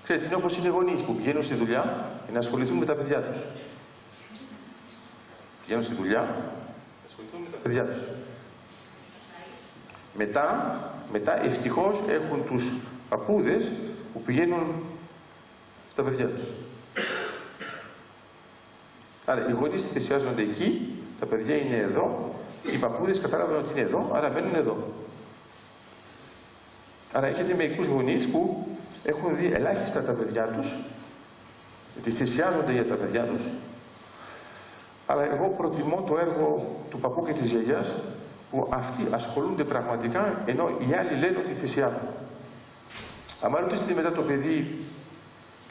Ξέρετε, είναι όπως είναι οι γονείς που πηγαίνουν στη δουλειά για να ασχοληθούν με τα παιδιά τους. Πηγαίνουν στη δουλειά να ασχοληθούν με τα παιδιά τους. Μετά ευτυχώς έχουν τους παππούδες που πηγαίνουν στα παιδιά τους. Άρα οι γονείς θυσιάζονται εκεί, τα παιδιά είναι εδώ, οι παππούδες κατάλαβαν ότι είναι εδώ, άρα μένουν εδώ. Άρα έχετε μερικούς γονείς που έχουν δει ελάχιστα τα παιδιά τους, ότι θυσιάζονται για τα παιδιά τους, αλλά εγώ προτιμώ το έργο του παππού και της γιαγιάς, που αυτοί ασχολούνται πραγματικά, ενώ οι άλλοι λένε ότι θυσιάζουν. Αν ρωτήσετε μετά το παιδί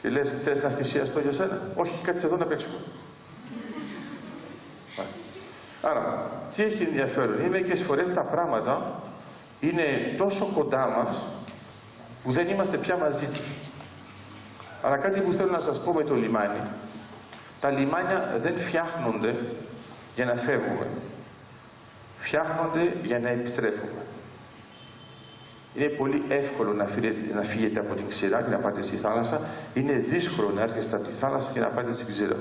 και λες, θες να θυσιαστώ για σένα? Όχι, κάτσε εδώ να παίξουμε. Άρα, τι έχει ενδιαφέρον? Είναι μερικές φορές τα πράγματα είναι τόσο κοντά μας που δεν είμαστε πια μαζί τους. Άρα κάτι που θέλω να σας πω με το λιμάνι. Τα λιμάνια δεν φτιάχνονται για να φεύγουμε. Φτιάχνονται για να επιστρέφουμε. Είναι πολύ εύκολο να φύγετε από την ξηρά και να πάτε στη θάλασσα. Είναι δύσκολο να έρχεστε από τη θάλασσα και να πάτε στην ξηρά.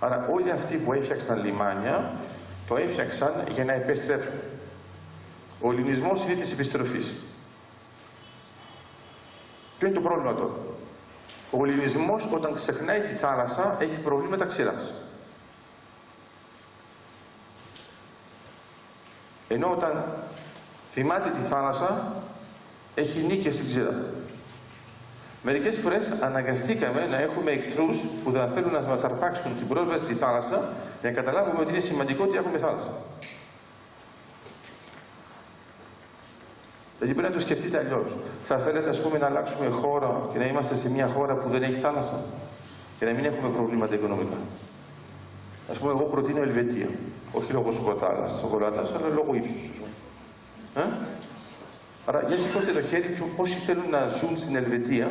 Άρα όλοι αυτοί που έφτιαξαν λιμάνια, το έφτιαξαν για να επιστρέψουν. Ο ελληνισμός είναι της επιστροφής. Ποιο είναι το πρόβλημα τώρα? Ο ελληνισμός όταν ξεχνάει τη θάλασσα έχει προβλήματα ξηράς. Ενώ όταν θυμάται τη θάλασσα έχει νίκες στην ξηρά. Μερικές φορές αναγκαστήκαμε να έχουμε εχθρούς που δεν θέλουν να μας αρπάξουν την πρόσβαση στη θάλασσα για να καταλάβουμε ότι είναι σημαντικό ότι έχουμε θάλασσα. Δηλαδή πρέπει να το σκεφτείτε αλλιώς. Θα θέλετε, ας πούμε, να αλλάξουμε χώρα και να είμαστε σε μια χώρα που δεν έχει θάλασσα και να μην έχουμε προβλήματα οικονομικά? Ας πούμε, εγώ προτείνω Ελβετία. Όχι λόγω σοκολάτας, αλλά λόγω ύψους. Άρα, για σηκώστε το χέρι πόσοι θέλουν να ζουν στην Ελβετία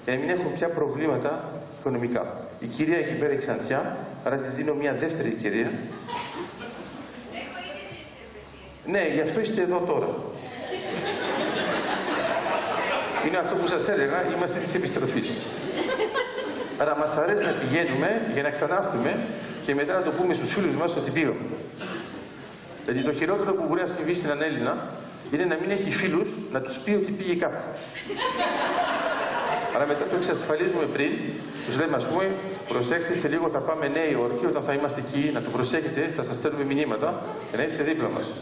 για να μην έχουν πια προβλήματα οικονομικά. Η κυρία εκεί πέρα έχει Ξαντιά, άρα της δίνω μια δεύτερη ευκαιρία. Ναι, γι' αυτό είστε εδώ τώρα. Είναι αυτό που σας έλεγα, είμαστε της επιστροφής. Άρα μας αρέσει να πηγαίνουμε για να ξανάρθουμε και μετά να το πούμε στους φίλους μας ότι πήγαμε. Δηλαδή το χειρότερο που μπορεί να συμβεί στην Έλληνα είναι να μην έχει φίλους να τους πει ότι πήγε κάπου. Άρα μετά το εξασφαλίζουμε πριν, τους λέμε, ας πούμε, προσέξτε, σε λίγο θα πάμε Νέα Υόρκη, όταν θα είμαστε εκεί, να το προσέχετε, θα σας στέλνουμε μηνύματα για να είστε δίπλα μας.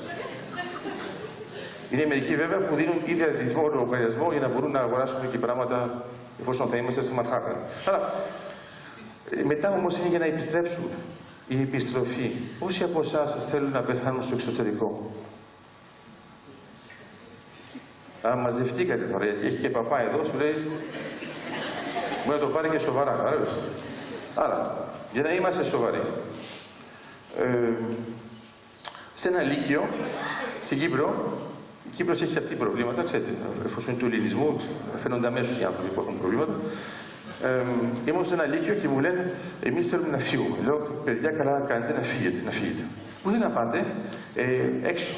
Είναι μερικοί βέβαια που δίνουν ήδη αντιθμό λογαριασμό για να μπορούν να αγοράσουν και πράγματα εφόσον θα είμαστε στο Μανχάταν. Αλλά μετά όμως είναι για να επιστρέψουμε. Η επιστροφή. Πόσοι από εσάς θέλουν να πεθάνουν στο εξωτερικό? Μαζευτήκατε τώρα, γιατί έχει και παπά εδώ, σου λέει μπορεί να το πάρει και σοβαρά. Άρα, για να είμαστε σοβαροί. Σε ένα λύκειο, στην Κύπρο, η Κύπρος έχει αυτή προβλήματα, ξέρετε, εφόσον είναι του ελληνισμού, φαίνονται αμέσως οι άνθρωποι που έχουν προβλήματα. Ήμουν σε ένα λύκειο και μου λένε, εμείς θέλουμε να φύγουμε. Λέω, παιδιά, καλά κάνετε να φύγετε. Πού δεν να πάτε? Έξω.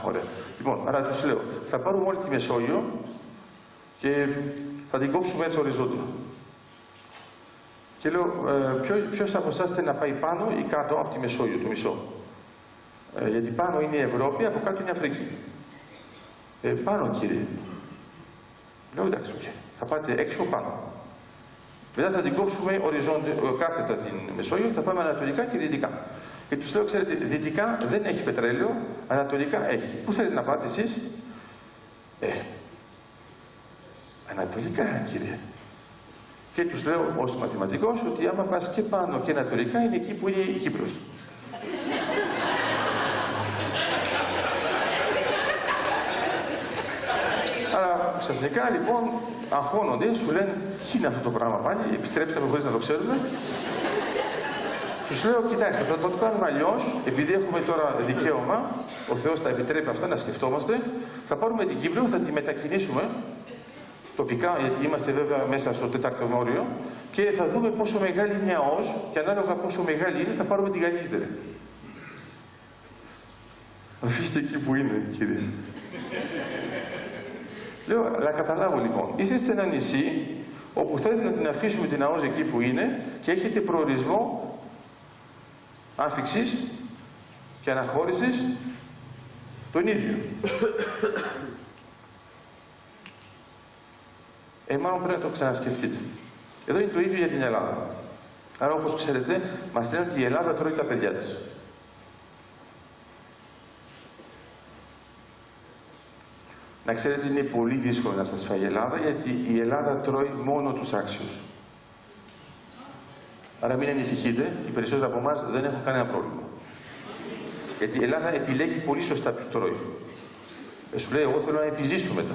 Ωραία. Λοιπόν, άρα τους λέω, θα πάρουμε όλη τη Μεσόγειο και θα την κόψουμε έτσι οριζόντια. Και λέω, ποιος από εσάς θέλει να πάει πάνω ή κάτω από τη Μεσόγειο, το μισό? Γιατί πάνω είναι η Ευρώπη, από κάτω είναι η Αφρική. Πάνω, κύριε. Λέω, εντάξει, θα πάτε έξω πάνω. Μετά θα την κόψουμε κάθετα την Μεσόγειο και θα πάμε ανατολικά και δυτικά. Και τους λέω, ξέρετε, δυτικά δεν έχει πετρέλαιο, ανατολικά έχει. Πού θέλετε να πάτε εσείς? Ανατολικά, κύριε. Και τους λέω ως μαθηματικός ότι άμα πας και πάνω και ανατολικά είναι εκεί που είναι η Κύπρος. Άρα ξαφνικά λοιπόν αγχώνονται, σου λένε τι είναι αυτό το πράγμα πάλι, επιστρέψαμε χωρίς να το ξέρουμε. Τους λέω, κοιτάξτε, θα το κάνουμε αλλιώς, επειδή έχουμε τώρα δικαίωμα, ο Θεός τα επιτρέπει αυτά να σκεφτόμαστε, θα πάρουμε την Κύπρο, θα τη μετακινήσουμε τοπικά, γιατί είμαστε βέβαια μέσα στο 4ο όριο, και θα δούμε πόσο μεγάλη είναι η ΑΟΣ και ανάλογα πόσο μεγάλη είναι θα πάρουμε την καλύτερη. Αφήστε εκεί που είναι, κύριε. Λέω, αλλά καταλάβω λοιπόν, είσαστε ένα νησί όπου θέλετε να την αφήσουμε την ΑΟΣ εκεί που είναι και έχετε προορισμό άφιξης και αναχώρησης τον ίδιο. Μάλλον πρέπει να το ξανασκεφτείτε. Εδώ είναι το ίδιο για την Ελλάδα. Άρα, όπως ξέρετε, μας λένε ότι η Ελλάδα τρώει τα παιδιά της. Να ξέρετε, είναι πολύ δύσκολο να σας φάει η Ελλάδα, γιατί η Ελλάδα τρώει μόνο τους άξιους. Άρα μην ανησυχείτε, οι περισσότεροι από εμάς δεν έχουν κανένα πρόβλημα. Γιατί η Ελλάδα επιλέγει πολύ σωστά ποιους τρώει. Σου λέει, εγώ θέλω να επιζήσω μετά.